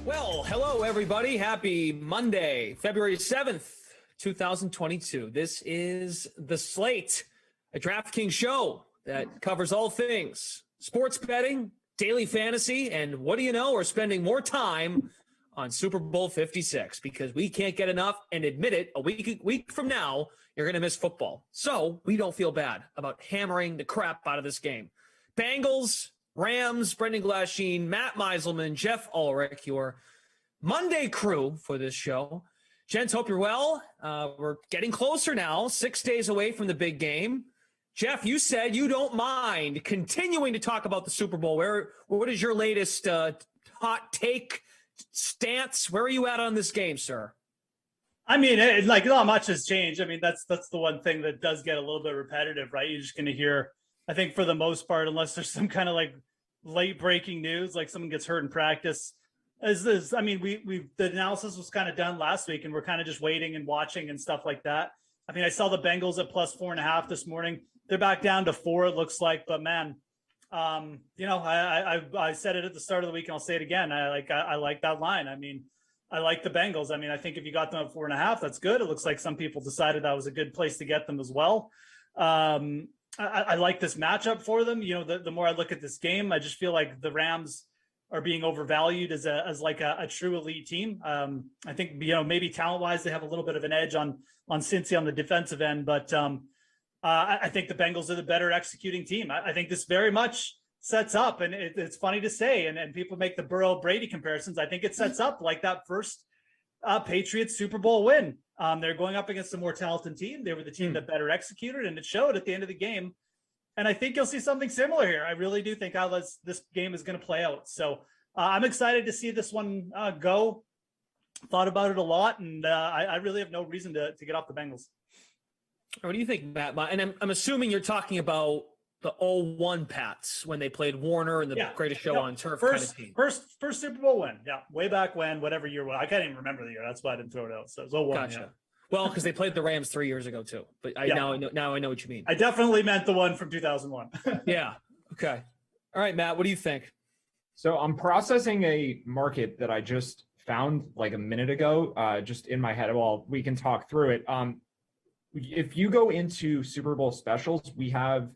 Well, hello, everybody. Happy Monday, February 7th, 2022. This is the Slate, a DraftKings show that covers all things sports betting, daily fantasy, and what do you know? We're spending more time on Super Bowl 56 because we can't get enough, and admit it, a week from now, you're going to miss football. So we don't feel bad about hammering the crap out of this game. Bengals, Rams, Brendan Glasheen, Matt Meiselman, Jeff Ulrich, your Monday crew for this show. Gents, hope you're well. We're getting closer now, 6 days away from the big game. Jeff, you said you don't mind continuing to talk about the Super Bowl. What is your latest hot take, stance? Where are you at on this game, sir? I mean, not much has changed. I mean, that's the one thing that does get a little bit repetitive, right? You're just going to hear, I think for the most part, unless there's some kind of like late breaking news, like someone gets hurt in practice. I mean, the analysis was kind of done last week, and we're kind of just waiting and watching and stuff like that. I mean, I saw the Bengals at +4.5 this morning. They're back down to 4, it looks like. But man, I said it at the start of the week, and I'll say it again. I like that line. I mean, I like the Bengals. I mean, I think if you got them at 4.5, that's good. It looks like some people decided that was a good place to get them as well. I like this matchup for them. You know, the more I look at this game, I just feel like the Rams are being overvalued as a true elite team. I think, maybe talent-wise, they have a little bit of an edge on Cincy on the defensive end, but I think the Bengals are the better executing team. I think this very much sets up, and it's funny to say, and people make the Burrow-Brady comparisons. I think it sets up like that first Patriots Super Bowl win. They're going up against a more talented team. They were the team that better executed, and it showed at the end of the game. And I think you'll see something similar here. I really do think how this game is going to play out. So I'm excited to see this one go. Thought about it a lot, and I really have no reason to get off the Bengals. What do you think, Matt? And I'm assuming you're talking about the 0-1 Pats when they played Warner and the greatest show on turf kind of team. First Super Bowl win. Yeah, way back when, whatever year. I can't even remember the year. That's why I didn't throw it out. So it was 0-1. Gotcha. Yeah. Well, because they played the Rams 3 years ago too. But now I know what you mean. I definitely meant the one from 2001. Yeah. Okay. All right, Matt. What do you think? So I'm processing a market that I just found like a minute ago, just in my head. Well, we can talk through it. If you go into Super Bowl specials, we have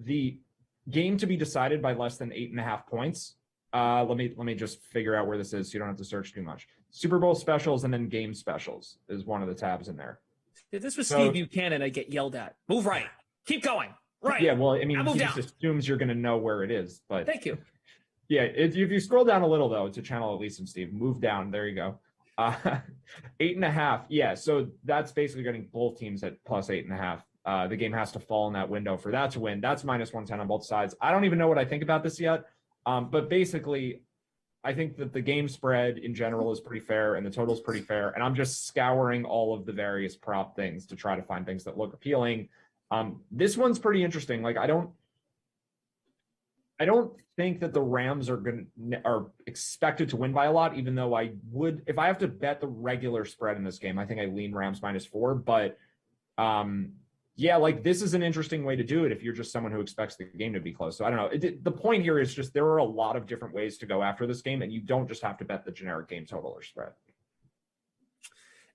the game to be decided by less than 8.5 points. Let me just figure out where this is so you don't have to search too much. Super Bowl specials and then game specials is one of the tabs in there. If this was Steve Buchanan, I'd get yelled at. Move right. Keep going. Right. Yeah, well, I mean, he just assumes you're going to know where it is. But thank you. Yeah, if you scroll down a little, though, to channel at least some Steve. Move down. There you go. 8.5. Yeah, so that's basically getting both teams at +8.5. The game has to fall in that window for that to win. That's -110 on both sides. I don't even know what I think about this yet. But basically, I think that the game spread in general is pretty fair and the total is pretty fair. And I'm just scouring all of the various prop things to try to find things that look appealing. This one's pretty interesting. Like, I don't think that the Rams are expected to win by a lot, even though I would, if I have to bet the regular spread in this game, I think I lean Rams -4. But yeah, like this is an interesting way to do it if you're just someone who expects the game to be close. So I don't know. The point here is just there are a lot of different ways to go after this game, and you don't just have to bet the generic game total or spread.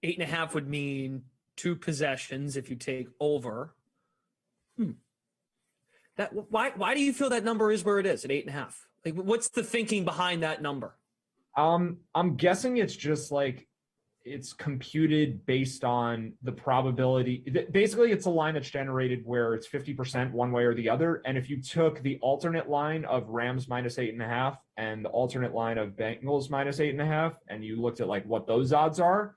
8.5 would mean 2 possessions if you take over. Why do you feel that number is where it is at 8.5? Like, what's the thinking behind that number? I'm guessing it's just like it's computed based on the probability. Basically, it's a line that's generated where it's 50% one way or the other. And if you took the alternate line of Rams -8.5 and the alternate line of Bengals -8.5, and you looked at like what those odds are,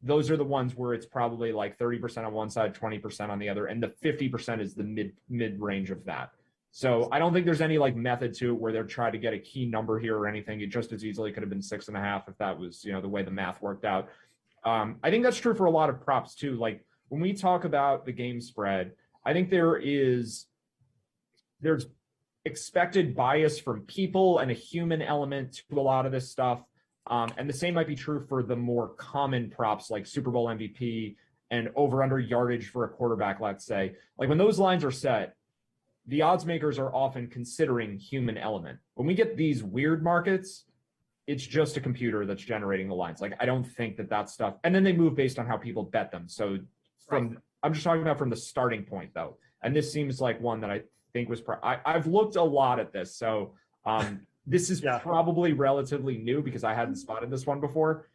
those are the ones where it's probably like 30% on one side, 20% on the other, and the 50% is the mid range of that. So I don't think there's any like method to it where they're trying to get a key number here or anything. It just as easily could have been 6.5 if that was, the way the math worked out. I think that's true for a lot of props too. Like when we talk about the game spread, I think there's expected bias from people and a human element to a lot of this stuff. And the same might be true for the more common props like Super Bowl MVP and over under yardage for a quarterback, let's say. Like when those lines are set, the odds makers are often considering human element. When we get these weird markets, it's just a computer that's generating the lines. Like, I don't think that stuff, and then they move based on how people bet them. So I'm just talking about from the starting point though. And this seems like one that I think was, I've looked a lot at this. So this is probably relatively new because I hadn't spotted this one before.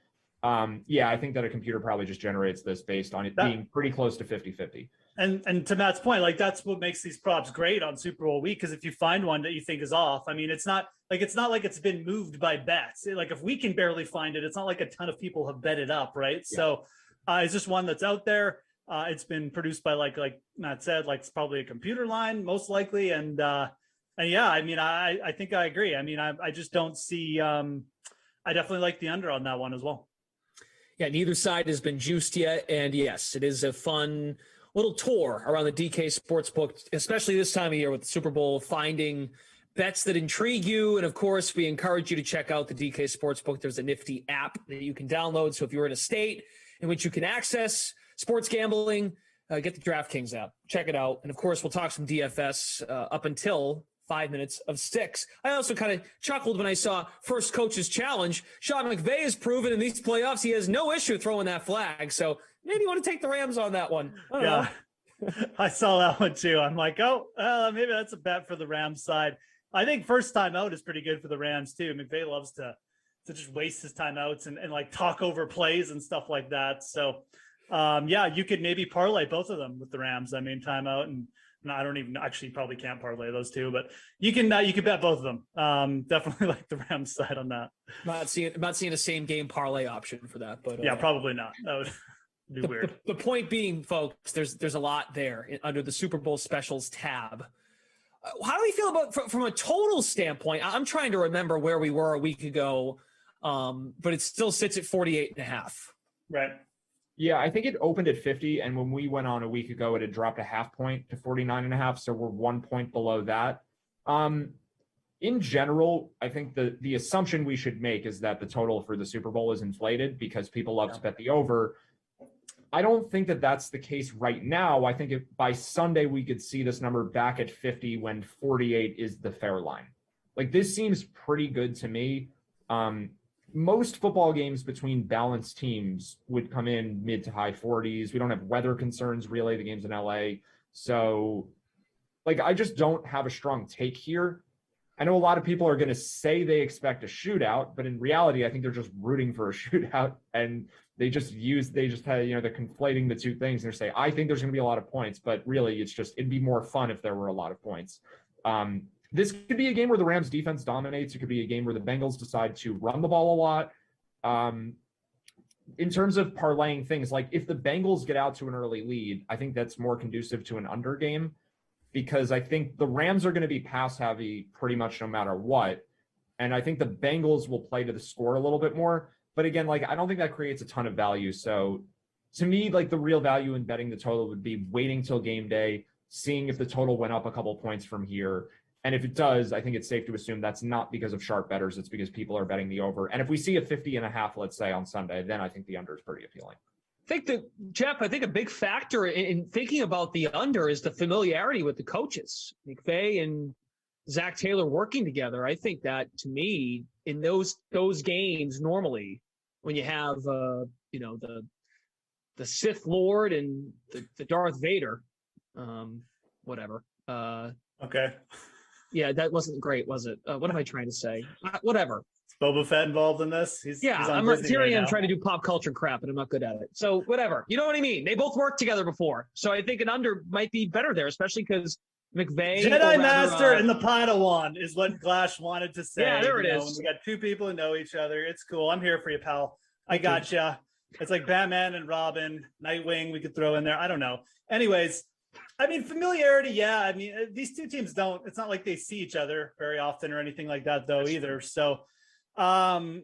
I think that a computer probably just generates this based on it being pretty close to 50-50. And to Matt's point, like that's what makes these props great on Super Bowl week. Because if you find one that you think is off, I mean, it's not like it's been moved by bets. Like if we can barely find it, it's not like a ton of people have bet it up, right? Yeah. So it's just one that's out there. It's been produced by like Matt said, like it's probably a computer line most likely. And yeah, I mean, I think I agree. I mean, I just don't see. I definitely like the under on that one as well. Yeah, neither side has been juiced yet, and yes, it is a fun little tour around the DK Sportsbook, especially this time of year with the Super Bowl, finding bets that intrigue you. And of course, we encourage you to check out the DK Sportsbook. There's a nifty app that you can download. So if you're in a state in which you can access sports gambling, get the DraftKings app, check it out. And of course, we'll talk some DFS up until 5 minutes of sticks. I also kind of chuckled when I saw First Coach's Challenge. Sean McVay has proven in these playoffs he has no issue throwing that flag. So maybe you want to take the Rams on that one. I I saw that one too. I'm like, maybe that's a bet for the Rams side. I think first time out is pretty good for the Rams too. McVay loves to just waste his timeouts and like talk over plays and stuff like that. So you could maybe parlay both of them with the Rams. I mean, timeout and I don't even actually probably can't parlay those two, but you can bet both of them. Definitely like the Rams side on that. I'm not seeing a same game parlay option for that, but probably not. That would be weird. The point being, folks, there's a lot there under the Super Bowl specials tab. How do we feel about from a total standpoint? I'm trying to remember where we were a week ago, but it still sits at 48.5. Right. Yeah, I think it opened at 50, and when we went on a week ago, it had dropped a half point to 49.5, so we're 1 point below that. In general, I think the assumption we should make is that the total for the Super Bowl is inflated because people love to bet the over. I don't think that that's the case right now. I think if by Sunday we could see this number back at 50 when 48 is the fair line. Like, this seems pretty good to me. Most football games between balanced teams would come in mid to high 40s. We don't have weather concerns, really. The game's in LA. So, like, I just don't have a strong take here. I know a lot of people are going to say they expect a shootout, but in reality, I think they're just rooting for a shootout. And they're conflating the two things. And they're saying, I think there's going to be a lot of points, but really it'd be more fun if there were a lot of points. This could be a game where the Rams defense dominates. It could be a game where the Bengals decide to run the ball a lot. In terms of parlaying things, like if the Bengals get out to an early lead, I think that's more conducive to an under game because I think the Rams are going to be pass heavy pretty much no matter what. And I think the Bengals will play to the score a little bit more. But again, like, I don't think that creates a ton of value. So to me, like, the real value in betting the total would be waiting till game day, seeing if the total went up a couple points from here. And if it does, I think it's safe to assume that's not because of sharp bettors. It's because people are betting the over. And if we see a 50.5, let's say on Sunday, then I think the under is pretty appealing. I think a big factor in thinking about the under is the familiarity with the coaches, McVay and Zach Taylor working together. I think that, to me, in those games, normally when you have the Sith Lord and the Darth Vader, whatever. Okay. Yeah, that wasn't great, was it? What am I trying to say? Whatever. Is Boba Fett involved in this? He's I'm trying to do pop culture crap, and I'm not good at it. So whatever. You know what I mean? They both worked together before. So I think an under might be better there, especially because McVay. Jedi Master and the Padawan is what Glash wanted to say. Yeah, there it is. We got two people who know each other. It's cool. I'm here for you, pal. I gotcha. It's like Batman and Robin, Nightwing we could throw in there. I don't know. Anyways, I mean, familiarity, yeah. I mean, these two teams it's not like they see each other very often or anything like that, though, either. So, the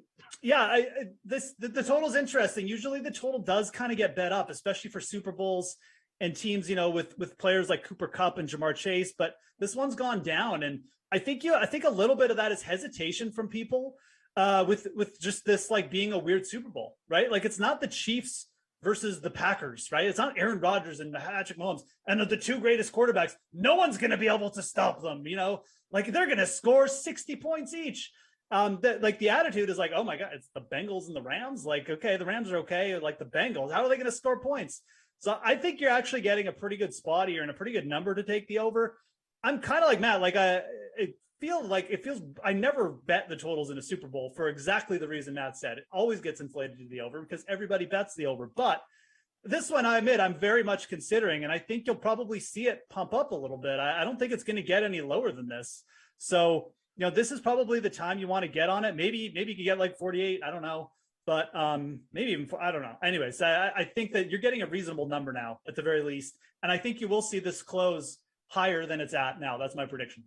total's interesting. Usually the total does kind of get bet up, especially for Super Bowls and teams, with players like Cooper Kupp and Jamar Chase. But this one's gone down. And I think a little bit of that is hesitation from people with just this, like, being a weird Super Bowl, right? Like, it's not the Chiefs versus the Packers, right? It's not Aaron Rodgers and Patrick Mahomes and the two greatest quarterbacks. No one's going to be able to stop them, like, they're going to score 60 points each. Like the attitude is like, oh my God, it's the Bengals and the Rams. Like, okay, the Rams are okay. Like the Bengals, how are they going to score points? So I think you're actually getting a pretty good spot here and a pretty good number to take the over. I'm kind of like Matt. Like it feels. I never bet the totals in a Super Bowl for exactly the reason Matt said. It always gets inflated to the over because everybody bets the over. But this one, I admit, I'm very much considering, and I think you'll probably see it pump up a little bit. I don't think it's going to get any lower than this. So, this is probably the time you want to get on it. Maybe you could get like 48. I don't know. But maybe even, I don't know. Anyways, I think that you're getting a reasonable number now at the very least. And I think you will see this close higher than it's at now. That's my prediction.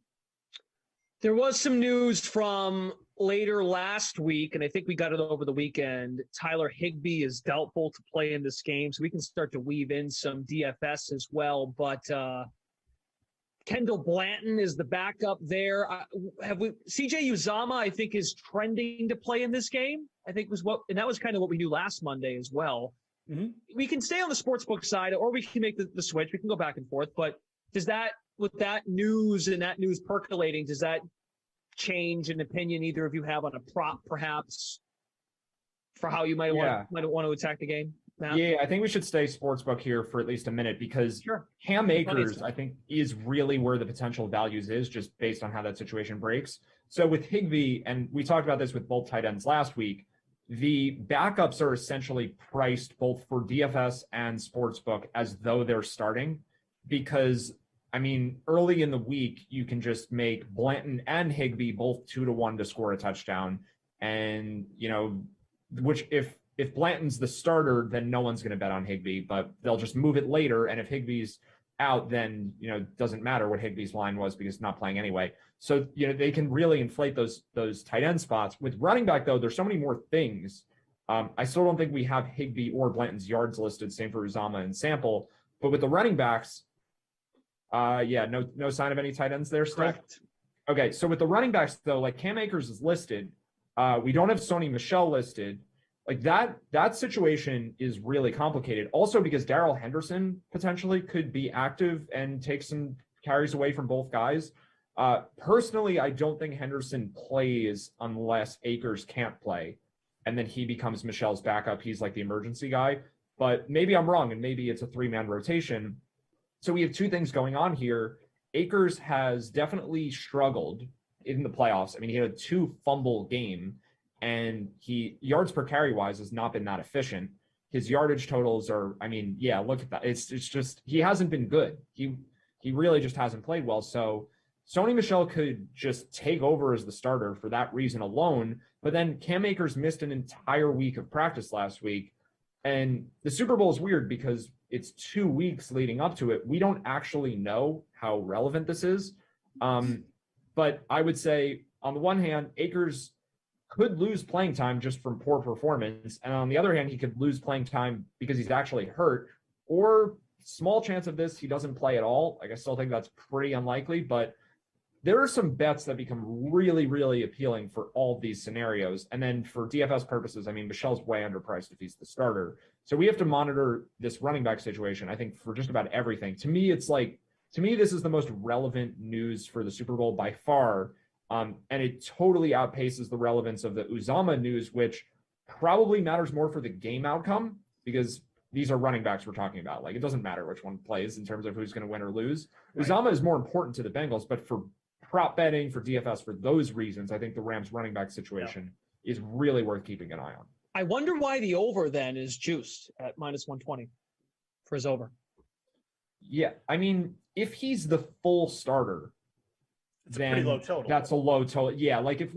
There was some news from later last week, and I think we got it over the weekend. Tyler Higbee is doubtful to play in this game, so we can start to weave in some DFS as well. But Kendall Blanton is the backup there. CJ Uzama, I think, is trending to play in this game. I think and that was kind of what we knew last Monday as well. Mm-hmm. We can stay on the sportsbook side, or we can make the switch. We can go back and forth. But with that news and that news percolating, does that change an opinion either of you have on a prop, perhaps, for how you might want to attack the game? Matt? Yeah, I think we should stay sportsbook here for at least a minute because Cam Akers, I think, is really where the potential values is just based on how that situation breaks. So with Higbee, and we talked about this with both tight ends last week, the backups are essentially priced both for DFS and sportsbook as though they're starting because, I mean, early in the week, you can just make Blanton and Higbee both 2-1 to score a touchdown. And, which if Blanton's the starter, then no one's going to bet on Higbee, but they'll just move it later. And if Higbee's out, then, it doesn't matter what Higbee's line was because it's not playing anyway. So, they can really inflate those tight end spots. With running back, though, there's so many more things. I still don't think we have Higbee or Blanton's yards listed, same for Uzama and Sample. But with the running backs, no sign of any tight ends there still? Correct. Okay, so with the running backs, though, like Cam Akers is listed. We don't have Sony Michel listed. Like that situation is really complicated. Also because Darrell Henderson potentially could be active and take some carries away from both guys. Personally, I don't think Henderson plays unless Akers can't play. And then he becomes Michel's backup. He's like the emergency guy. But maybe I'm wrong, and maybe it's a 3-man rotation. So we have two things going on here. Akers has definitely struggled in the playoffs. I mean, he had a 2-fumble game. And yards per carry wise has not been that efficient. His yardage totals are, look at that. It's just, he hasn't been good. He really just hasn't played well. So Sony Michel could just take over as the starter for that reason alone. But then Cam Akers missed an entire week of practice last week. And the Super Bowl is weird because it's 2 weeks leading up to it. We don't actually know how relevant this is. But I would say on the one hand, Akers could lose playing time just from poor performance. And on the other hand, he could lose playing time because he's actually hurt, or small chance of this, he doesn't play at all. Like, I still think that's pretty unlikely, but there are some bets that become really, really appealing for all of these scenarios. And then for DFS purposes, Michel's way underpriced if he's the starter. So we have to monitor this running back situation, I think, for just about everything. To me, this is the most relevant news for the Super Bowl by far. And it totally outpaces the relevance of the Uzama news, which probably matters more for the game outcome because these are running backs we're talking about. Like, it doesn't matter which one plays in terms of who's going to win or lose. Right. Uzama is more important to the Bengals, but for prop betting, for DFS, for those reasons, I think the Rams running back situation is really worth keeping an eye on. I wonder why the over then is juiced at -120 for his over. Yeah, if he's the full starter, it's a pretty low total. That's a low total. Yeah, like if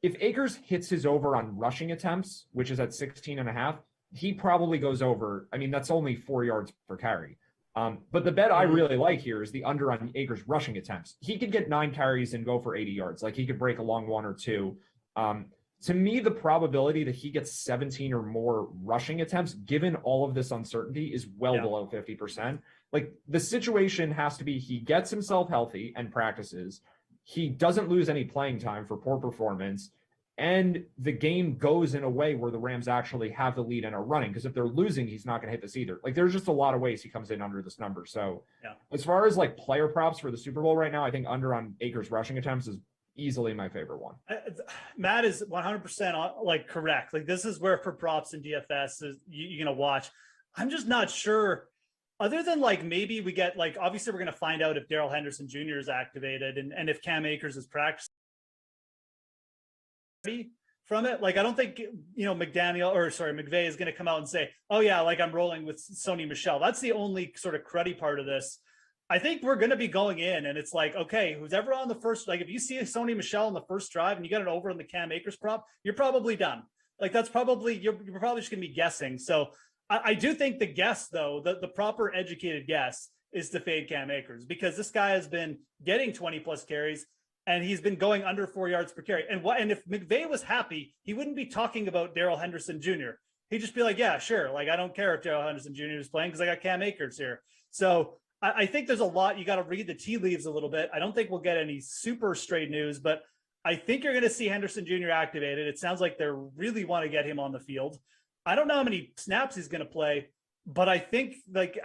Akers hits his over on rushing attempts, which is at 16.5, he probably goes over. That's only 4 yards per carry. But the bet I really like here is the under on Akers rushing attempts. He could get 9 carries and go for 80 yards. Like, he could break a long 1 or 2. To me, the probability that he gets 17 or more rushing attempts, given all of this uncertainty, is below 50%. Like, the situation has to be he gets himself healthy and practices. He doesn't lose any playing time for poor performance. And the game goes in a way where the Rams actually have the lead and are running. Because if they're losing, he's not going to hit this either. Like, there's just a lot of ways he comes in under this number. So as far as like player props for the Super Bowl right now, I think under on Akers rushing attempts is easily my favorite one. Matt is 100% like correct. Like this is where for props and DFS is you're going to watch. I'm just not sure. Other than like maybe we get like obviously we're going to find out if Darrell Henderson Jr. is activated and if Cam Akers is practicing from it. Like I don't think McVay is going to come out and say, "Oh yeah, like I'm rolling with Sony Michel." That's the only sort of cruddy part of this. I think we're going to be going in and it's like, okay, who's ever on the first, like if you see Sony Michel on the first drive and you got it over on the Cam Akers prop, you're probably done. Like that's probably, you're probably just going to be guessing. So I do think the guess though, the proper educated guess is to fade Cam Akers because this guy has been getting 20 plus carries and he's been going under 4 yards per carry. And if McVay was happy, he wouldn't be talking about Darrell Henderson Jr. He'd just be like, yeah, sure. Like, I don't care if Darrell Henderson Jr. is playing because I got Cam Akers here. So I think there's a lot. You got to read the tea leaves a little bit. I don't think we'll get any super straight news, but I think you're going to see Henderson Jr. activated. It sounds like they really want to get him on the field. I don't know how many snaps he's going to play, but I think like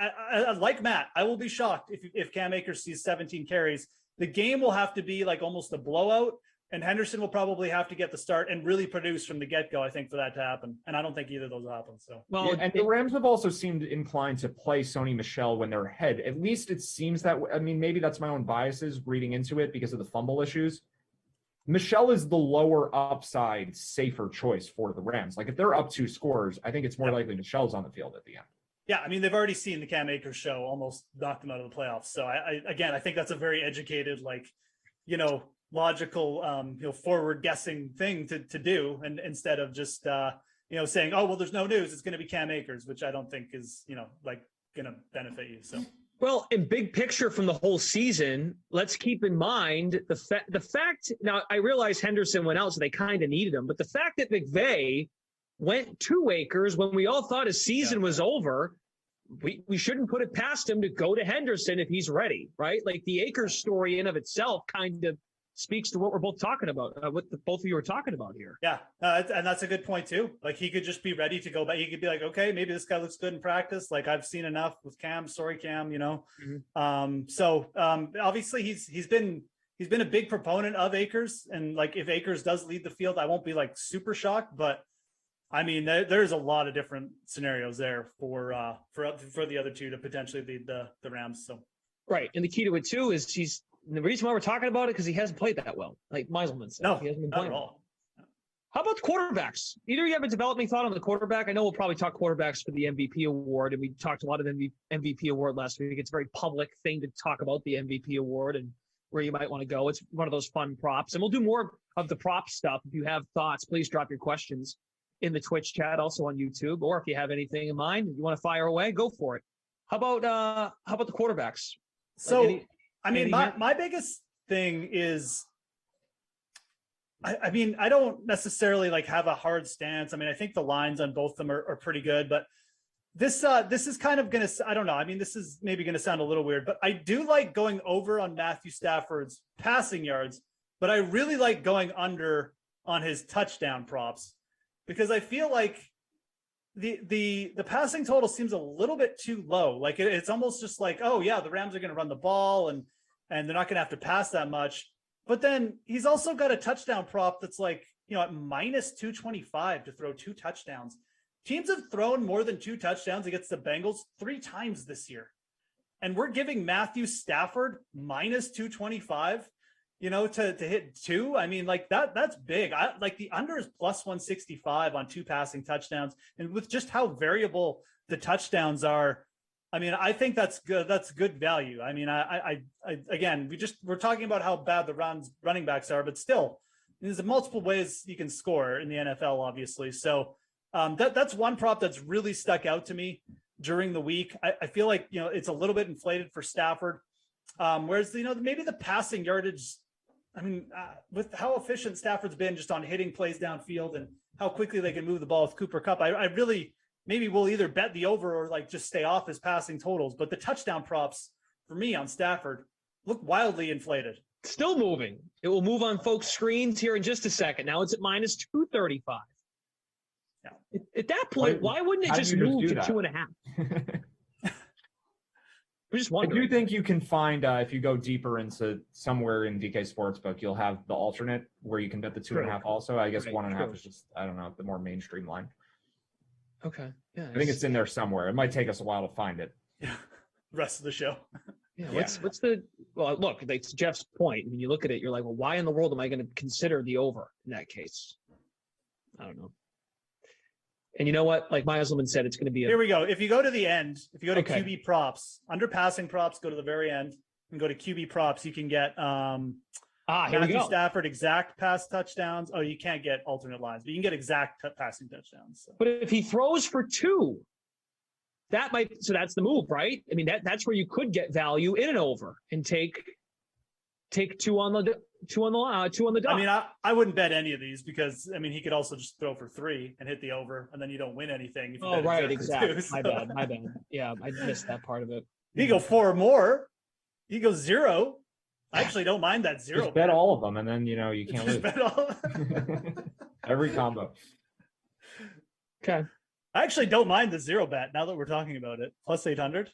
Matt, I will be shocked if Cam Akers sees 17 carries. The game will have to be like almost a blowout, and Henderson will probably have to get the start and really produce from the get-go, I think, for that to happen. And I don't think either of those will happen. So, well, and the Rams have also seemed inclined to play Sony Michel when they're ahead. At least it seems that way. I mean, maybe that's my own biases reading into it because of the fumble issues. Michel is the lower upside, safer choice for the Rams. Like if they're up 2 scores, I think it's more likely Michel's on the field at the end. Yeah, I mean, they've already seen the Cam Akers show almost knocked them out of the playoffs. So I think that's a very educated, like, logical, forward guessing thing to do. And instead of just, saying, oh, well, there's no news, it's going to be Cam Akers, which I don't think is, like going to benefit you. So. Well, in big picture from the whole season, let's keep in mind the fact. Now, I realize Henderson went out, so they kind of needed him. But the fact that McVay went to Akers when we all thought his season was over, we shouldn't put it past him to go to Henderson if he's ready, right? Like the Akers story in of itself kind of speaks to what we're both talking about, what both of you are talking about here. Yeah, and that's a good point too. Like he could just be ready to go back. He could be like, okay, maybe this guy looks good in practice. Like I've seen enough with Cam. Sorry, Cam. Obviously he's been a big proponent of Akers, and like if Akers does lead the field, I won't be like super shocked. But I mean, there's a lot of different scenarios there for the other two to potentially lead the Rams. So right, and the key to it too is the reason why we're talking about it because he hasn't played that well, like Meiselman said. No, he hasn't been not playing at all. How about the quarterbacks? Either you have a developing thought on the quarterback? I know we'll probably talk quarterbacks for the MVP award, and we talked a lot of MVP award last week. It's a very public thing to talk about the MVP award and where you might want to go. It's one of those fun props, and we'll do more of the prop stuff. If you have thoughts, please drop your questions in the Twitch chat, also on YouTube, or if you have anything in mind and you want to fire away, go for it. How about the quarterbacks? So, my biggest thing is, I mean, I don't necessarily like have a hard stance. I mean, I think the lines on both of them are pretty good, but this is kind of going to, I don't know. I mean, this is maybe going to sound a little weird, but I do like going over on Matthew Stafford's passing yards, but I really like going under on his touchdown props because I feel like the passing total seems a little bit too low. Like it's almost just like, oh yeah, the Rams are going to run the ball and they're not going to have to pass that much. But then he's also got a touchdown prop that's like, at minus 225 to throw 2 touchdowns. Teams have thrown more than 2 touchdowns against the Bengals 3 times this year. And we're giving Matthew Stafford minus 225, to hit 2. I mean, like that's big. Like the under is plus 165 on 2 passing touchdowns. And with just how variable the touchdowns are, I mean, I think that's good. That's good value. I mean, I again, we're talking about how bad the running backs are, but still there's multiple ways you can score in the NFL, obviously. So that's one prop that's really stuck out to me during the week. I feel like, it's a little bit inflated for Stafford. Whereas, maybe the passing yardage, I mean, with how efficient Stafford's been just on hitting plays downfield and how quickly they can move the ball with Cooper Kupp, I really, maybe we'll either bet the over or like just stay off his passing totals. But the touchdown props for me on Stafford look wildly inflated. Still moving. It will move on folks' screens here in just a second. Now it's at minus 235. Yeah. At that point, why wouldn't it just move to 2.5? I'm just I wondering. do think you can find, if you go deeper into somewhere in DK Sportsbook, you'll have the alternate where you can bet the 2.5 also. I guess Right, 1.5 is just, I don't know, the more mainstream line. Okay. Yeah. I think it's in there somewhere. It might take us a while to find it. Yeah. Rest of the show. Yeah. What's the, well, look, it's Jeff's point. When you look at it, you're like, well, why in the world am I going to consider the over in that case? I don't know. And you know what? Like Meiselman said, it's going to be Here we go. If you go to the end, if you go to Okay. QB props, under passing props, go to the very end and go to QB props. You can get here we Matthew go. Stafford exact pass touchdowns. Oh, you can't get alternate lines, but you can get exact passing touchdowns. So. But if he throws for 2, that might, so that's the move, right? I mean, that's where you could get value in an over and take 2 on the dot. I mean, I wouldn't bet any of these because I mean he could also just throw for 3 and hit the over, and then you don't win anything. If you Oh, bet right, exactly. exactly. My bad. Yeah, I missed that part of it. You go 4 more. You go 0. I actually don't mind that 0. Just bet all of them, and then, you can't Just lose. bet all. Every combo. Okay. I actually don't mind the 0 bet now that we're talking about it. Plus 800.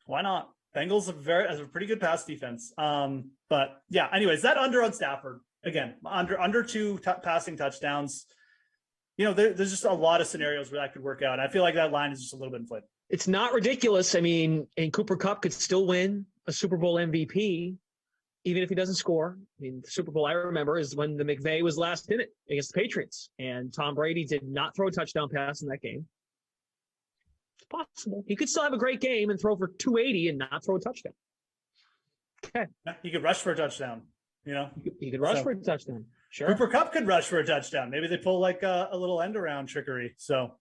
Why not? Bengals has a pretty good pass defense. But yeah, anyways, that under on Stafford again, under 2 passing touchdowns. There's just a lot of scenarios where that could work out. I feel like that line is just a little bit inflated. It's not ridiculous. I mean, and Cooper Kupp could still win a Super Bowl MVP, even if he doesn't score. I mean, the Super Bowl I remember is when the McVay was last in it against the Patriots, and Tom Brady did not throw a touchdown pass in that game. It's possible. He could still have a great game and throw for 280 and not throw a touchdown. Okay. He could rush for a touchdown. He could rush for a touchdown. Sure. Cooper Kupp could rush for a touchdown. Maybe they pull like a little end around trickery. So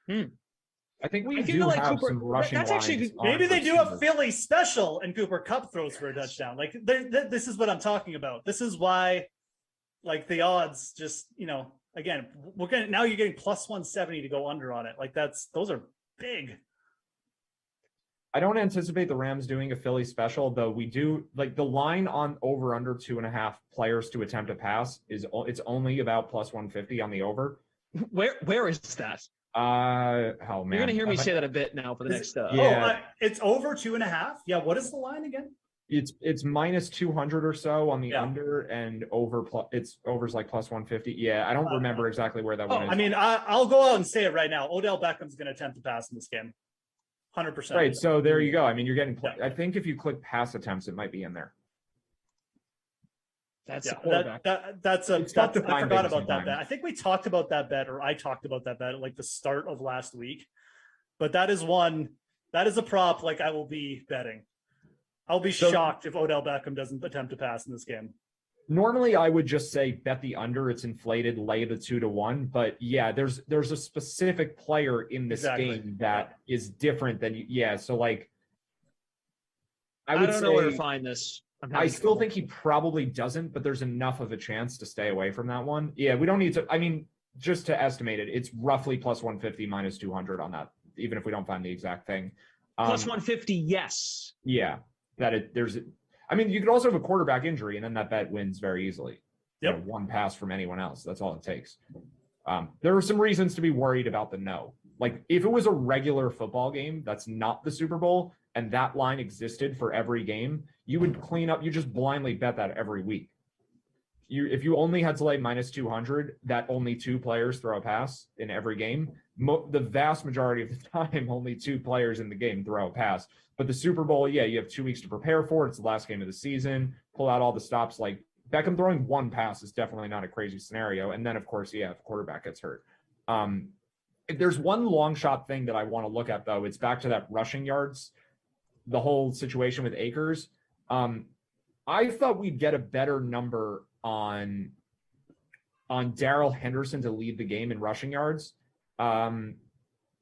I think we I feel do like have Cooper- some rushing that's lines. actually- on maybe they do a receivers. Philly special and Cooper Kupp throws for a touchdown. Like this is what I'm talking about. This is why, like the odds just again now you're getting plus 170 to go under on it. Like those are big. I don't anticipate the Rams doing a Philly special, though. We do like the line on over under 2.5 players to attempt a pass it's only about plus 150 on the over. Where is that? Oh man, You're gonna hear me say that a bit now for the next. Yeah. It's over 2.5. Yeah. What is the line again? It's minus 200 or so on the Yeah. under, and over's like plus 150. Yeah, I don't remember exactly where that one is. I mean, I'll go out and say it right now. Odell Beckham's going to attempt to pass in this game. 100%. Right, so there you go. I mean, you're getting. Yeah. I think if you click pass attempts, it might be in there. That's Yeah, the quarterback. that's It's tough to I find forgot big about that sometimes. bet. I think we talked about that bet, or I talked about that bet at like the start of last week. But that is a prop like I will be betting. I'll be shocked if Odell Beckham doesn't attempt to pass in this game. Normally, I would just say bet the under. It's inflated, lay the 2-1. But yeah, there's a specific player in this game that is different than So like, I would don't know where to find this. I still think he probably doesn't, but there's enough of a chance to stay away from that one. Yeah, we don't need to. I mean, just to estimate it, it's roughly plus 150, minus 200 on that, even if we don't find the exact thing. Plus 150, yes. Yeah, I mean, you could also have a quarterback injury, and then that bet wins very easily. Yep. One pass from anyone else. That's all it takes. There are some reasons to be worried about the no. Like, if it was a regular football game that's not the Super Bowl, and that line existed for every game, you would clean up. You just blindly bet that every week. If you only had to lay minus 200, that only 2 players throw a pass in every game, the vast majority of the time, only 2 players in the game throw a pass. But the Super Bowl, you have 2 weeks to prepare for it. It's the last game of the season. Pull out all the stops. Like, Beckham throwing 1 pass is definitely not a crazy scenario. And then, of course, if the quarterback gets hurt. If there's one long shot thing that I want to look at, though, it's back to that rushing yards, the whole situation with Akers. I thought we'd get a better number on Darrell Henderson to lead the game in rushing yards.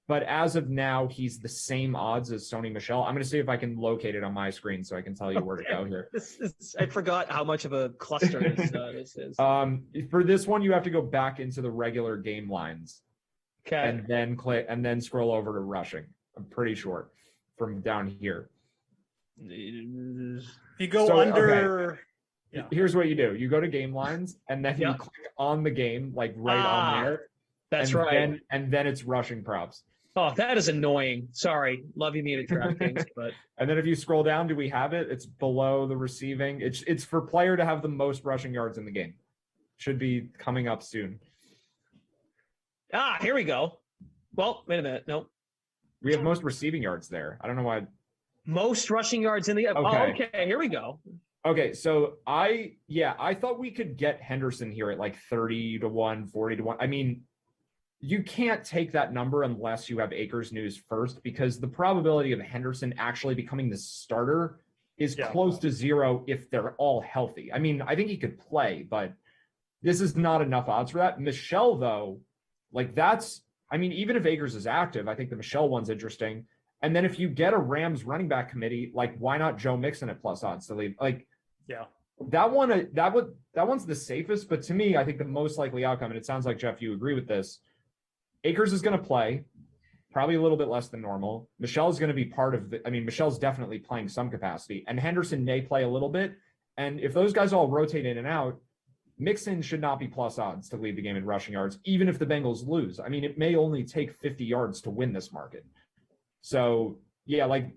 But as of now, he's the same odds as Sony Michel. I'm going to see if I can locate it on my screen so I can tell you where to go here. I forgot how much of a cluster this is. For this one, you have to go back into the regular game lines. Okay. And then click and then scroll over to rushing. I'm pretty sure from down here. If you go under. Okay. Yeah. Here's what you do. You go to game lines and then you click on the game, like on there. That's right. And then it's rushing props. Oh, that is annoying. Sorry. Love you, me at DraftKings, but And then if you scroll down, do we have it? It's below the receiving. It's for player to have the most rushing yards in the game. Should be coming up soon. here we go. Well, wait a minute. No. We have most receiving yards there. I don't know why. Most rushing yards in the okay. Here we go. Okay, so I thought we could get Henderson here at like 30-1, 40-1. I mean, you can't take that number unless you have Akers news first, because the probability of Henderson actually becoming the starter is close to zero if they're all healthy. I mean, I think he could play, but this is not enough odds for that. Michelle, though, like even if Akers is active, I think the Michelle one's interesting. And then if you get a Rams running back committee, like why not Joe Mixon at plus odds to leave? Like, that one's the safest. But to me, I think the most likely outcome, and it sounds like Jeff, you agree with this. Akers is going to play, probably a little bit less than normal. Michelle's going to be part of Michelle's definitely playing some capacity, and Henderson may play a little bit. And if those guys all rotate in and out, Mixon should not be plus odds to lead the game in rushing yards, even if the Bengals lose. I mean, it may only take 50 yards to win this market. So yeah, like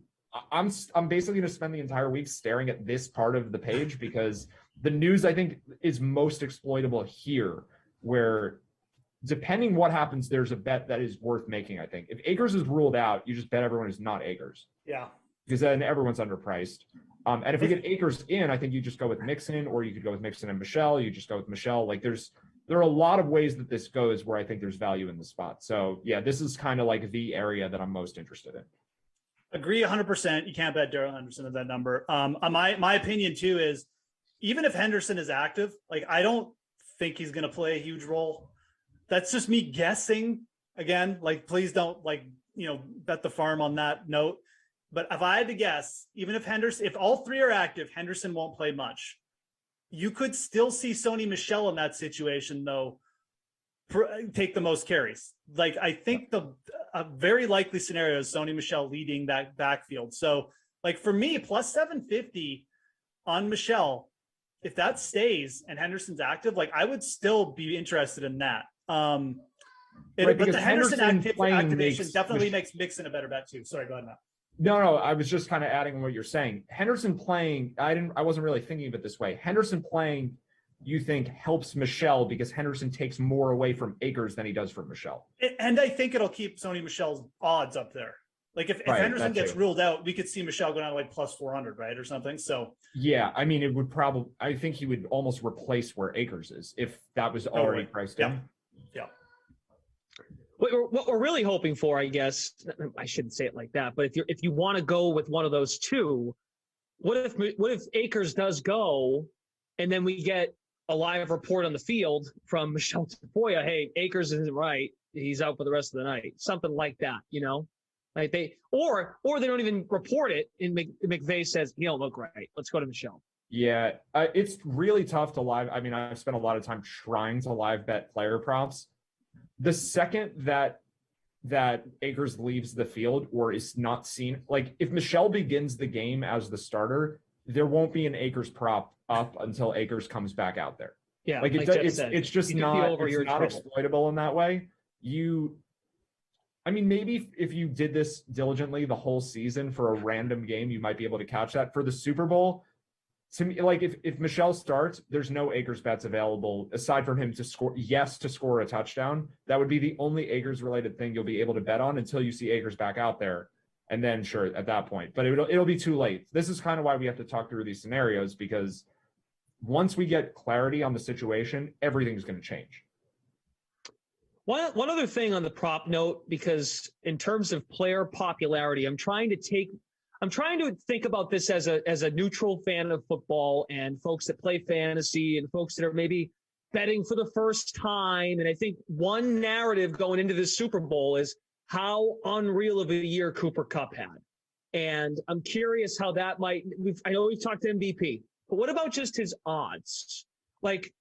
I'm basically going to spend the entire week staring at this part of the page, because the news, I think, is most exploitable here, where depending what happens, there's a bet that is worth making. I think if Akers is ruled out, you just bet everyone is not Akers. Yeah. Because then everyone's underpriced. And if you get Akers in, I think you just go with Mixon, or you could go with Mixon and Michelle. You just go with Michelle. Like there are a lot of ways that this goes where I think there's value in the spot. So yeah, this is kind of like the area that I'm most interested in. Agree 100%. You can't bet Darrell Henderson at that number. My opinion too is, even if Henderson is active, like I don't think he's going to play a huge role. That's just me guessing. Again, like please don't bet the farm on that note. But if I had to guess, even if all three are active, Henderson won't play much. You could still see Sony Michel in that situation, though, take the most carries. Like I think a very likely scenario is Sony Michel leading that backfield. So like for me, plus 750 on Michel, if that stays and Henderson's active, like I would still be interested in that. But the Henderson activation definitely makes Mixon a better bet too. Sorry, go ahead, Matt. No, I was just kind of adding on what you're saying. Henderson playing, I wasn't really thinking of it this way. Henderson playing, you think, helps Michelle because Henderson takes more away from Akers than he does from Michelle. And I think it'll keep Sony Michel's odds up there. Like if Henderson gets ruled out, we could see Michelle go down to like plus 400, right, or something. So yeah, I mean, it would probably. I think he would almost replace where Akers is if that was already priced in. Yeah. What we're really hoping for, I guess, I shouldn't say it like that, but if you want to go with one of those two, what if Akers does go, and then we get a live report on the field from Michelle Tafoya, hey, Akers isn't right, he's out for the rest of the night, something like that, like or they don't even report it, and McVay says he don't look right, let's go to Michelle. Yeah, it's really tough to live. I mean, I've spent a lot of time trying to live bet player props. The second that Akers leaves the field or is not seen, like if Michelle begins the game as the starter, there won't be an Akers prop up until Akers comes back out there. Yeah, like it's just not exploitable in that way. Maybe if you did this diligently the whole season for a random game, you might be able to catch that. For the Super Bowl, to me, like if Michelle starts, there's no Akers bets available aside from him to score a touchdown. That would be the only Akers related thing you'll be able to bet on until you see Akers back out there. And then sure, at that point, but it'll be too late. This is kind of why we have to talk through these scenarios, because once we get clarity on the situation, everything's going to change. One other thing on the prop note, because in terms of player popularity, I'm trying to think about this as a neutral fan of football and folks that play fantasy and folks that are maybe betting for the first time. And I think one narrative going into this Super Bowl is how unreal of a year Cooper Kupp had. And I'm curious how that might, I know we've talked to MVP, but what about just his odds? Like,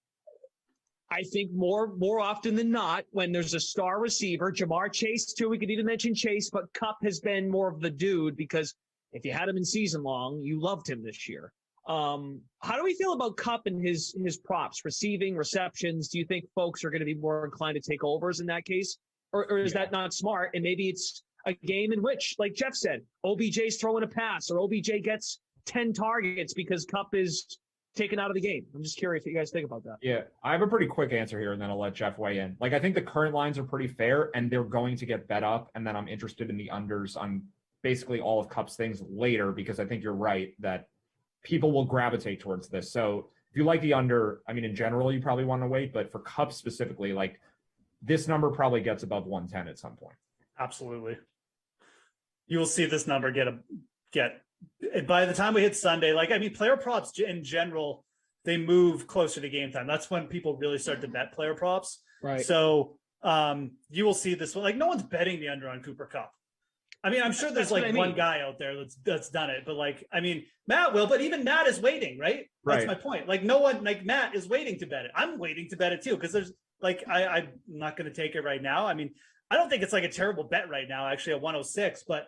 I think more often than not, when there's a star receiver, Jamar Chase too, we could even mention Chase, but Kupp has been more of the dude because if you had him in season long, you loved him this year. How do we feel about Kupp and his props, receiving, receptions? Do you think folks are going to be more inclined to take overs in that case? Or is that not smart? And maybe it's a game in which, like Jeff said, OBJ's throwing a pass or OBJ gets 10 targets because Kupp is taken out of the game. I'm just curious what you guys think about that. Yeah, I have a pretty quick answer here, and then I'll let Jeff weigh in. Like, I think the current lines are pretty fair, and they're going to get bet up, and then I'm interested in the unders on basically all of Kupp's things later, because I think you're right that people will gravitate towards this. So if you like the under, I mean, in general, you probably want to wait, but for Kupp specifically, like, this number probably gets above 110 at some point. Absolutely. You will see this number get by the time we hit Sunday. Like, I mean, player props in general, they move closer to game time. That's when people really start to bet player props. Right. So you will see this. Like, no one's betting the under on Cooper Kupp. I mean, I'm sure there's like one guy out there that's done it, but like, I mean, Matt will, but even Matt is waiting, right? That's my point. Like, no one, like Matt is waiting to bet it. I'm waiting to bet it too, because there's like, I'm not going to take it right now. I mean, I don't think it's like a terrible bet right now, actually, at 106, but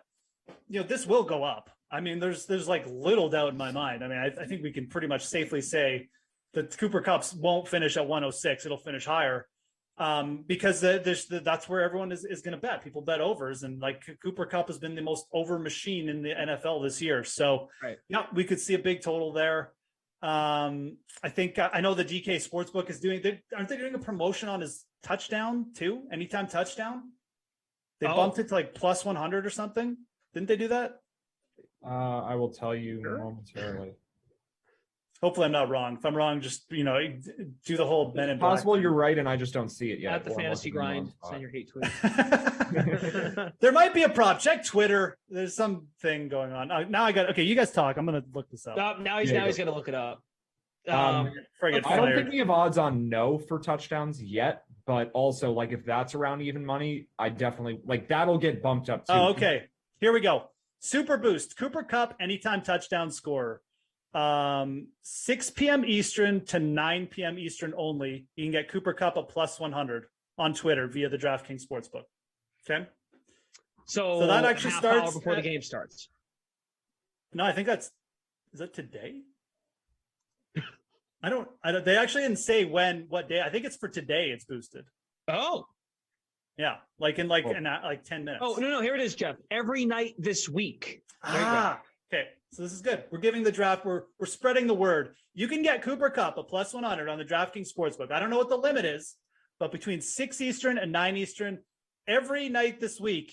you know, this will go up. I mean, there's like little doubt in my mind. I mean, I think we can pretty much safely say that Cooper Kupps won't finish at 106. It'll finish higher. Because that's where everyone is going to bet. People bet overs, and like Cooper Kupp has been the most over machine in the NFL this year. So yeah, we could see a big total there. I think I know the DK Sportsbook is aren't they doing a promotion on his touchdown too? Anytime touchdown, they bumped it to like plus 100 or something. Didn't they do that? I will tell you momentarily. Hopefully I'm not wrong. If I'm wrong, just, you know, do the whole Men in Black. Possible you're right, and I just don't see it yet. At the fantasy grind, send your hate tweet. There might be a prop. Check Twitter. There's something going on. Now okay, you guys talk. I'm going to look this up. Now he's going to look it up. I don't think we have odds on no for touchdowns yet, but also, like, if that's around even money, I definitely, like, that'll get bumped up too. Oh, okay. Here we go. Super Boost. Cooper Kupp, anytime touchdown scorer. 6 p.m. Eastern to 9 p.m. Eastern only. You can get Cooper Kupp at plus 100 on Twitter via the DraftKings Sportsbook. Okay. So that actually starts before the game starts. No, I think is that today? I don't, they actually didn't say what day. I think it's for today. It's boosted. Oh, yeah. Like in 10 minutes. Oh, no. Here it is, Jeff. Every night this week. Okay. So this is good. We're giving the draft. We're spreading the word. You can get Cooper Kupp a plus 100 on the DraftKings Sportsbook. I don't know what the limit is, but between 6 Eastern and 9 Eastern, every night this week,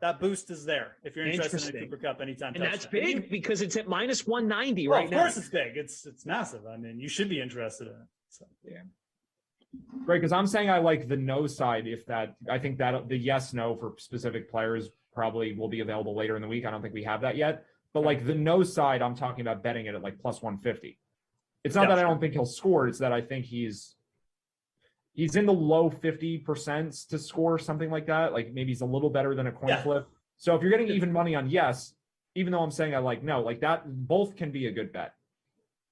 that boost is there. If you're interested in Cooper Kupp anytime. And that's big because it's at minus 190 right now. Of course it's big. It's massive. I mean, you should be interested in it. So. Yeah. Right, because I'm saying I like the no side. I think that the yes, no for specific players probably will be available later in the week. I don't think we have that yet. But like the no side, I'm talking about betting it at like plus 150. It's not that I don't think he'll score. It's that I think he's in the low 50% to score, something like that. Like maybe he's a little better than a coin flip. So if you're getting even money on yes, even though I'm saying I like no, like that, both can be a good bet.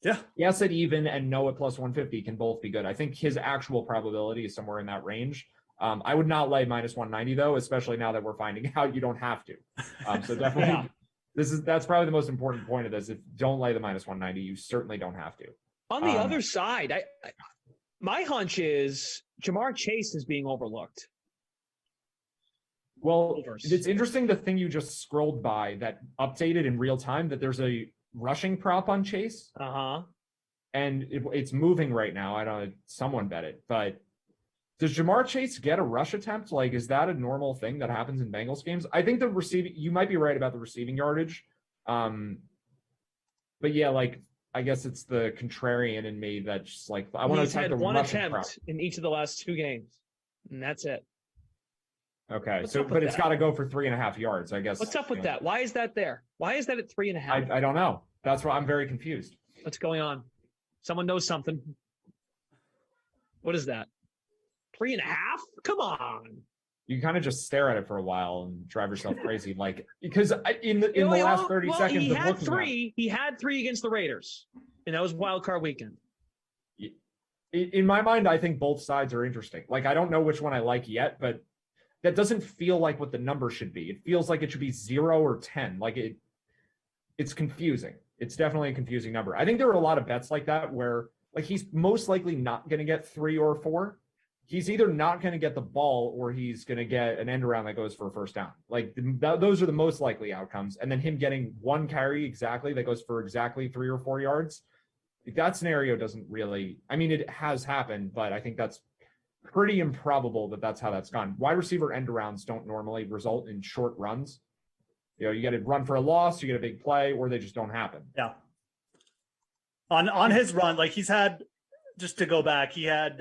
Yeah. Yes at even and no at plus 150 can both be good. I think his actual probability is somewhere in that range. I would not lay minus 190 though, especially now that we're finding out you don't have to. So definitely. That's probably the most important point of this. If don't lay the minus 190, you certainly don't have to. On the other side, my hunch is Jamar Chase is being overlooked. Well, it's interesting the thing you just scrolled by that updated in real time that there's a rushing prop on Chase. And it's moving right now. I don't know, someone bet it, but does Jamar Chase get a rush attempt? Like, is that a normal thing that happens in Bengals games? I think the receiving, you might be right about the receiving yardage. But yeah, like, I guess it's the contrarian in me that's just like, I want to attempt one attempt in each of the last 2 games, and that's it. Okay. But it's got to go for 3.5 yards, I guess. What's up with that? Why is that there? Why is that at 3.5? I don't know. That's why I'm very confused. What's going on? Someone knows something. What is that? 3.5? Come on. You kind of just stare at it for a while and drive yourself crazy, like because in the last 30 seconds, he had 3. He had 3 against the Raiders, and that was wild card weekend. In my mind, I think both sides are interesting. Like I don't know which one I like yet, but that doesn't feel like what the number should be. It feels like it should be 0 or 10. Like it's confusing. It's definitely a confusing number. I think there are a lot of bets like that where like he's most likely not going to get 3 or 4. he's either not going to get the ball or he's going to get an end around that goes for a first down. Like those are the most likely outcomes. And then him getting one carry exactly that goes for exactly 3 or 4 yards. That scenario doesn't really, I mean, it has happened, but I think that's pretty improbable that that's how that's gone. Wide receiver end arounds don't normally result in short runs. You get a run for a loss, you get a big play, or they just don't happen. Yeah. On his run, like he's had, just to go back, he had,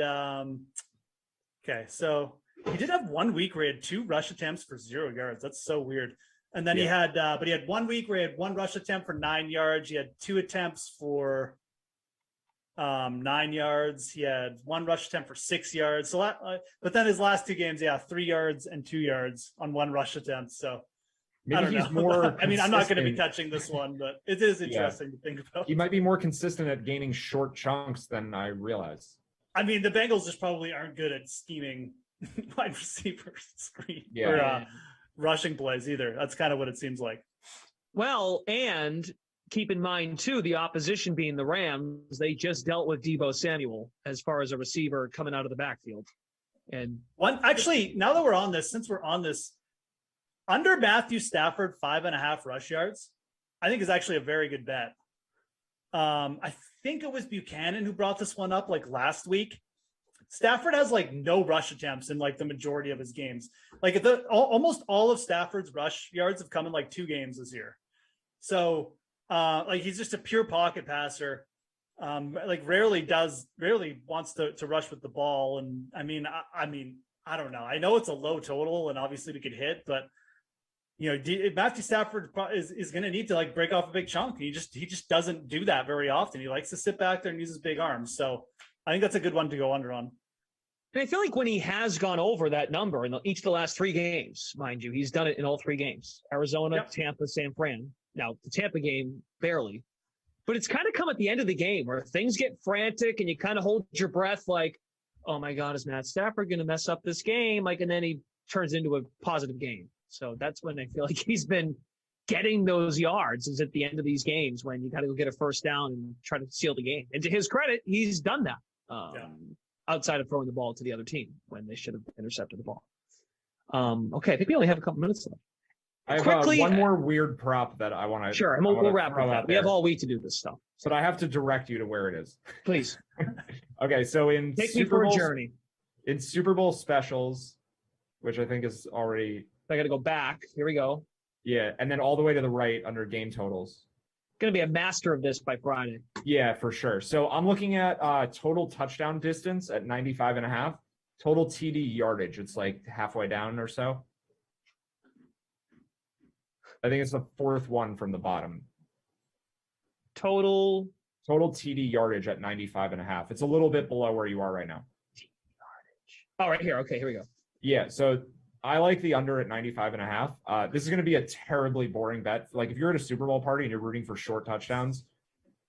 okay, so he did have 1 week where he had 2 rush attempts for 0 yards. That's so weird. And then he had 1 week where he had 1 rush attempt for 9 yards. He had 2 attempts for 9 yards. He had 1 rush attempt for 6 yards. So, but then his last 2 games, 3 yards and 2 yards on 1 rush attempt. So maybe I don't he's know. more I mean, I'm not going to be touching this one, but it is interesting to think about. He might be more consistent at gaining short chunks than I realize. I mean, the Bengals just probably aren't good at scheming wide receiver screen or rushing plays either. That's kind of what it seems like. Well, and keep in mind, too, the opposition being the Rams, they just dealt with Deebo Samuel as far as a receiver coming out of the backfield. And actually, now that we're on this, since we're on this, under Matthew Stafford, 5.5 rush yards, I think is actually a very good bet. I think it was Buchanan who brought this one up like last week. Stafford has like no rush attempts in like the majority of his games. Like almost all of Stafford's rush yards have come in like 2 games this year. So like he's just a pure pocket passer. Like rarely wants to rush with the ball. And I mean, I don't know. I know it's a low total and obviously we could hit, but Matthew Stafford is going to need to like break off a big chunk. He just doesn't do that very often. He likes to sit back there and use his big arms. So I think that's a good one to go under on. And I feel like when he has gone over that number in each of the last 3 games, mind you, he's done it in all 3 games: Arizona, Tampa, San Fran. Now the Tampa game barely, but it's kind of come at the end of the game where things get frantic and you kind of hold your breath, like, oh my God, is Matt Stafford going to mess up this game? Like, and then he turns into a positive game. So that's when I feel like he's been getting those yards, is at the end of these games when you got to go get a first down and try to seal the game. And to his credit, he's done that outside of throwing the ball to the other team when they should have intercepted the ball. Okay, I think we only have a couple minutes left. I have one more weird prop that I want to. Sure, and we'll wrap with that. We have all week to do this stuff. But I have to direct you to where it is. Please. Okay, so in Take me for a journey. In Super Bowl specials, which I think is already... I got to go back. Here we go. Yeah, and then all the way to the right under game totals. Going to be a master of this by Friday. Yeah, for sure. So I'm looking at total touchdown distance at 95.5. Total TD yardage, it's like halfway down or so. I think it's the 4th one from the bottom. Total TD yardage at 95.5. It's a little bit below where you are right now. Oh, right here. Okay, here we go. Yeah, so I like the under at 95.5. This is going to be a terribly boring bet. Like if you're at a Super Bowl party and you're rooting for short touchdowns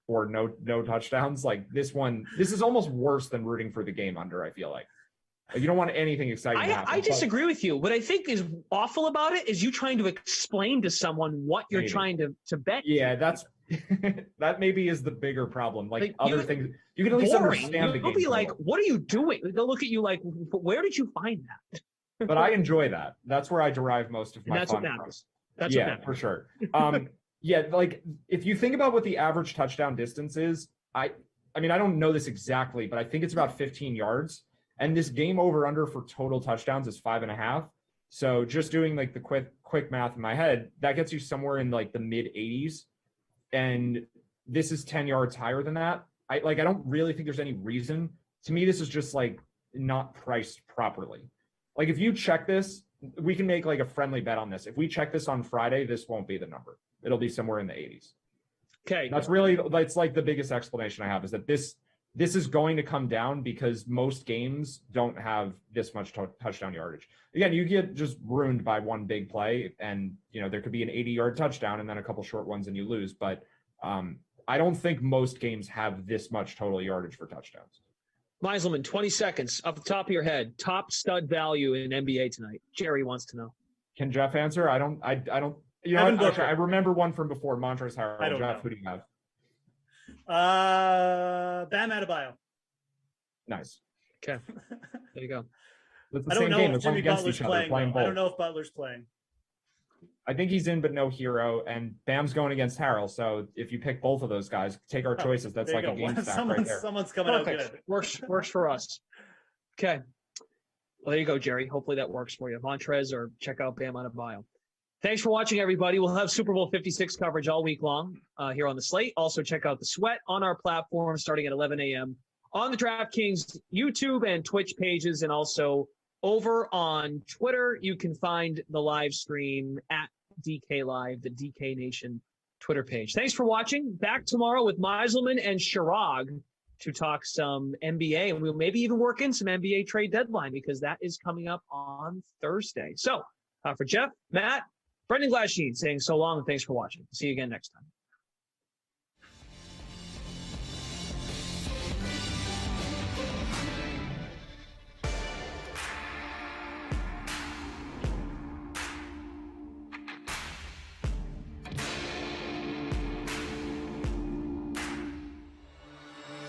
or no touchdowns, like this is almost worse than rooting for the game under, I feel like. You don't want anything exciting to happen. I disagree with you. What I think is awful about it is you trying to explain to someone what you're trying to bet. Yeah, that's that maybe is the bigger problem. Like other things, you can at least understand the game. You'll be like, what are you doing? They'll look at you like, where did you find that? But I enjoy that. That's where I derive most of my fun from. That's what matters. For sure. Yeah, like if you think about what the average touchdown distance is, I mean, I don't know this exactly, but I think it's about 15 yards. And this game over under for total touchdowns is 5.5. So just doing like the quick math in my head, that gets you somewhere in like the mid 80s. And this is 10 yards higher than that. I don't really think there's any reason. To me, this is just like not priced properly. Like if you check this, we can make like a friendly bet on this. If we check this on Friday, this won't be the number. It'll be somewhere in the 80s. Okay. That's like the biggest explanation I have is that this is going to come down because most games don't have this much touchdown yardage. Again, you get just ruined by one big play and, there could be an 80-yard touchdown and then a couple short ones and you lose. But I don't think most games have this much total yardage for touchdowns. Meiselman, 20 seconds off the top of your head. Top stud value in NBA tonight. Jerry wants to know. Can Jeff answer? I don't. Actually, I remember one from before. Montrezl Harrell. I don't Jeff, know. who do you have? Bam Adebayo. Nice. Okay. There you go. It's the I don't same know game. if They're playing Jimmy against Butler's each other, playing. playing I don't both. know if Butler's playing. I think he's in, but no hero. And Bam's going against Harrell. So if you pick both of those guys, take our choices. That's There like you a go. game stack right there. Someone's coming out Perfect. good. Works for us. Okay. Well, there you go, Jerry. Hopefully that works for you. Montrez or check out Bam Adebayo. Thanks for watching, everybody. We'll have Super Bowl 56 coverage all week long here on the Slate. Also, check out the Sweat on our platform starting at 11 a.m. on the DraftKings YouTube and Twitch pages, and also over on Twitter. You can find the live stream at DK Live, the DK Nation Twitter page. Thanks for watching. Back tomorrow with Meiselman and Shirag to talk some NBA, and we'll maybe even work in some NBA trade deadline because that is coming up on Thursday. So for Jeff, Matt, Brendan Glasheen saying so long and thanks for watching. See you again next time.